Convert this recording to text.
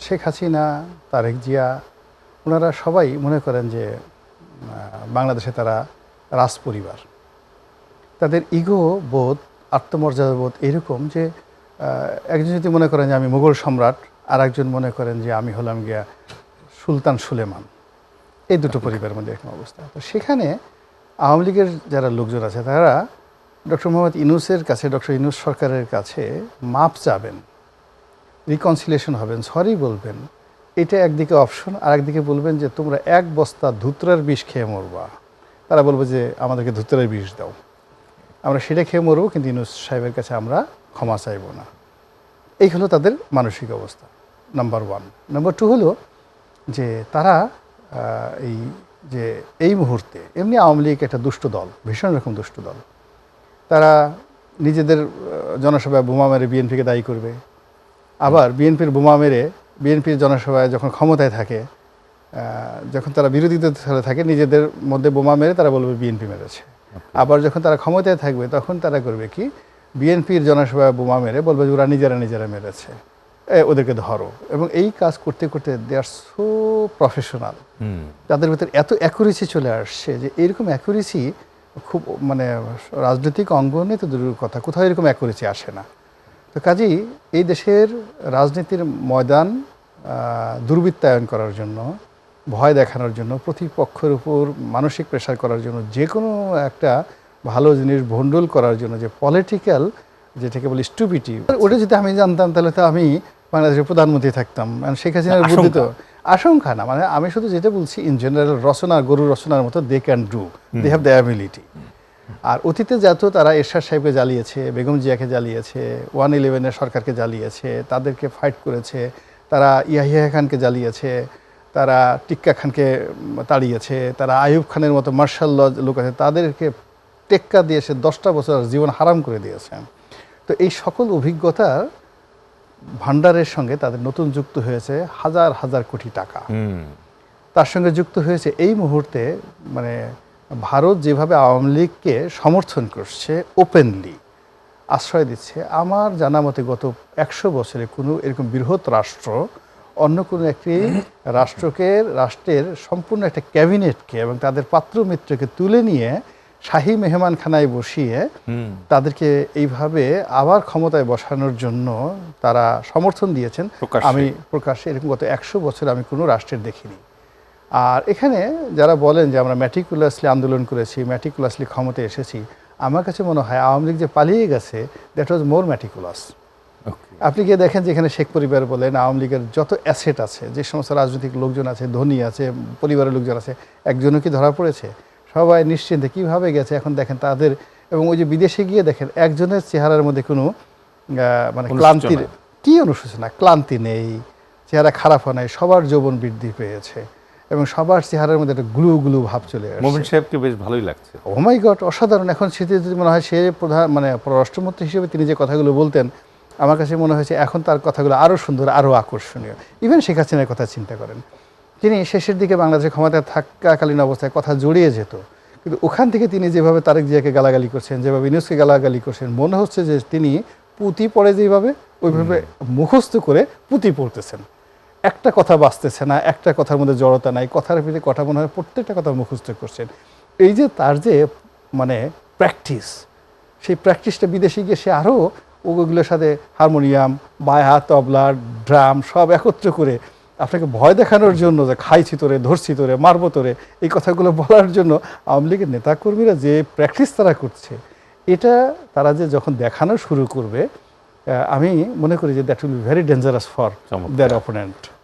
শেখ হাসিনা, তারেক জিয়া, ওনারা সবাই মনে করেন যে বাংলাদেশে তারা রাজপরিবার। তাদের ইগো বোধ, আত্মমর্যাদা বোধ এরকম যে একজন যদি মনে করেন যে আমি মুঘল সম্রাট, আর একজন মনে করেন যে আমি হলাম গিয়া সুলতান সুলেমান। এই দুটো পরিবারের মধ্যে এরকম অবস্থা। তো সেখানে আওয়ামী লীগের যারা লোকজন আছে তারা ডক্টর মোহাম্মদ ইউনূসের কাছে, ডক্টর ইউনূস সরকারের কাছে মাপ চাবেন, রিকনসিলিয়েশন হবেন, সরি বলবেন। এটা একদিকে অপশন, আর একদিকে বলবেন যে তোমরা এক বস্তা ধুতরার বিষ খেয়ে মরবা। তারা বলবে যে আমাদেরকে ধুতরার বিষ দাও, আমরা সেটা খেয়ে মরবো, কিন্তু ইউনূস সাহেবের কাছে আমরা ক্ষমা চাইব না। এই হলো তাদের মানসিক অবস্থা, নাম্বার ওয়ান। নাম্বার টু হলো যে তারা এই মুহূর্তে এমনি আওয়ামী লীগ একটা দুষ্ট দল, ভীষণ রকম দুষ্ট দল। তারা নিজেদের জনসভায় বোমা মেরে বিএনপিকে দায়ী করবে, আবার বিএনপির বোমা মেরে বিএনপির জনসভায় যখন ক্ষমতায় থাকে, যখন তারা বিরোধীদের থাকে, নিজেদের মধ্যে বোমা মেরে তারা বলবে বিএনপি মেরেছে। আবার যখন তারা ক্ষমতায় থাকবে তখন তারা করবে কি, বিএনপির জনসভায় বোমা মেরে বলবে যে ওরা নিজেরা মেরেছে, ওদেরকে ধরো। এবং এই কাজ করতে করতে দে আর সো প্রফেশনাল, তাদের ভিতরে এত অ্যাকুরেসি চলে আসছে যে এইরকম অ্যাকুরেসি খুব মানে রাজনৈতিক অঙ্গনে তো দূরের কথা, কোথাও এরকম অ্যাকুরেসি আসে না। তো কাজেই এই দেশের রাজনীতির ময়দান দুর্বৃত্তায়ন করার জন্য, ভয় দেখানোর জন্য, প্রতিপক্ষের উপর মানসিক প্রেশার করার জন্য, যে কোনো একটা ভালো জিনিস ভণ্ডুল করার জন্য যে পলিটিক্যাল, যেটাকে বলি স্টুপিটি, ওটা যদি আমি জানতাম তাহলে তো আমি বাংলাদেশের প্রধানমন্ত্রী থাকতাম। শেখ হাসিনার বুদ্ধি তো আশঙ্কা না, মানে আমি শুধু যেটা বলছি ইন জেনারেল, রচনা গরু রচনার মতো they can do, they have the ability. আর অতীতে যত তারা এরশাদ সাহেবকে জ্বালিয়েছে, বেগম জিয়াকে জ্বালিয়েছে, 111-এর সরকারকে জ্বালিয়েছে, তাদেরকে ফাইট করেছে, তারা ইয়াহিয়া খানকে জ্বালিয়েছে, তারা টিক্কা খানকে তাড়িয়েছে, তারা আইয়ুব খানের মতো মার্শাল ল লোক আছে তাদেরকে টেক্কা দিয়েছে, 10টা বছর জীবন হারাম করে দিয়েছে। তো এই সকল অভিজ্ঞতার ভান্ডারের সঙ্গে তাদের নতুন যুক্ত হয়েছে হাজার হাজার কোটি টাকা। তার সঙ্গে যুক্ত হয়েছে এই মুহূর্তে মানে ভারত যেভাবে আওয়ামী লীগকে সমর্থন করছে, ওপেনলি আশ্রয় দিচ্ছে, আমার জানা মতে গত 100 বছরে কোনো এরকম বৃহৎ রাষ্ট্র অন্য কোনো একটি রাষ্ট্রের সম্পূর্ণ একটা ক্যাবিনেটকে এবং তাদের পাত্র মিত্রকে তুলে নিয়ে শাহী মেহমানখানায় বসিয়ে তাদেরকে এইভাবে আবার ক্ষমতায় বসানোর জন্য তারা সমর্থন দিয়েছেন। আমি প্রকাশ্যে এরকম গত 100 বছর আমি কোনো রাষ্ট্রের দেখিনি। আর এখানে যারা বলেন যে আমরা ম্যাটিকুলাসলি আন্দোলন করেছি, ম্যাটিকুলাসলি ক্ষমতায় এসেছি, আমার কাছে মনে হয় আওয়ামী লীগ যে পালিয়ে গেছে, দ্যাট ওয়াজ মোর ম্যাটিকুলাস। আপনি গিয়ে দেখেন যে এখানে শেখ পরিবার বলেন, আওয়ামী লীগের যত অ্যাসেট আছে, যে সমস্ত রাজনৈতিক লোকজন আছে, ধনী আছে, পরিবারের লোকজন আছে, একজনও কি ধরা পড়েছে? সবাই নিশ্চিন্তে কীভাবে গেছে এখন দেখেন তাদের। এবং ওই যে বিদেশে গিয়ে দেখেন একজনের চেহারার মধ্যে কোনো মানে ক্লান্তির কী অনুশোচনা, ক্লান্তি নেই, চেহারা খারাপ হয় নাই, সবার যৌবন বৃদ্ধি পেয়েছে এবং সবার চেহারার মধ্যে একটা গ্লু ভাব চলে আসছে। মোমিন সাহেবকে বেশ ভালোই লাগছে। ও মাই গড, অসাধারণ। এখন সেটি যদি মনে হয় সে মানে পররাষ্ট্রমন্ত্রী হিসেবে তিনি যে কথাগুলো বলতেন, আমার কাছে মনে হয়েছে এখন তার কথাগুলো আরও সুন্দর, আরও আকর্ষণীয়। ইভেন শেখ হাসিনার কথা চিন্তা করেন, তিনি শেষের দিকে বাংলাদেশের ক্ষমতায় থাকাকালীন অবস্থায় কথা জড়িয়ে যেত, কিন্তু ওখান থেকে তিনি যেভাবে তারেক জিয়াকে গালাগালি করছেন, যেভাবে ইউনূসকে গালাগালি করছেন, মনে হচ্ছে যে তিনি পুঁতি পড়ে যেভাবে ওইভাবে মুখস্থ করে পুঁতি পড়তেছেন। একটা কথা বাঁচতেছে না, একটা কথার মধ্যে জড়তা নাই, কথার ভিতরে কথা মনে হয় প্রত্যেকটা কথা মুখস্থ করছেন। এই যে তার যে মানে প্র্যাকটিস, সেই প্র্যাকটিসটা বিদেশে গিয়ে সে আরও ওগুলোর সাথে হারমোনিয়াম, বায়া, তবলা, ড্রাম সব একত্র করে আপনাকে ভয় দেখানোর জন্য যে খাইছি তোরে, ধরছি তোরে, মারবো তোরে, এই কথাগুলো বলার জন্য আওয়ামী লীগের নেতাকর্মীরা যে প্র্যাকটিস তারা করছে, এটা তারা যে যখন দেখানো শুরু করবে, আমি মনে করি যে that will be very dangerous for their opponent.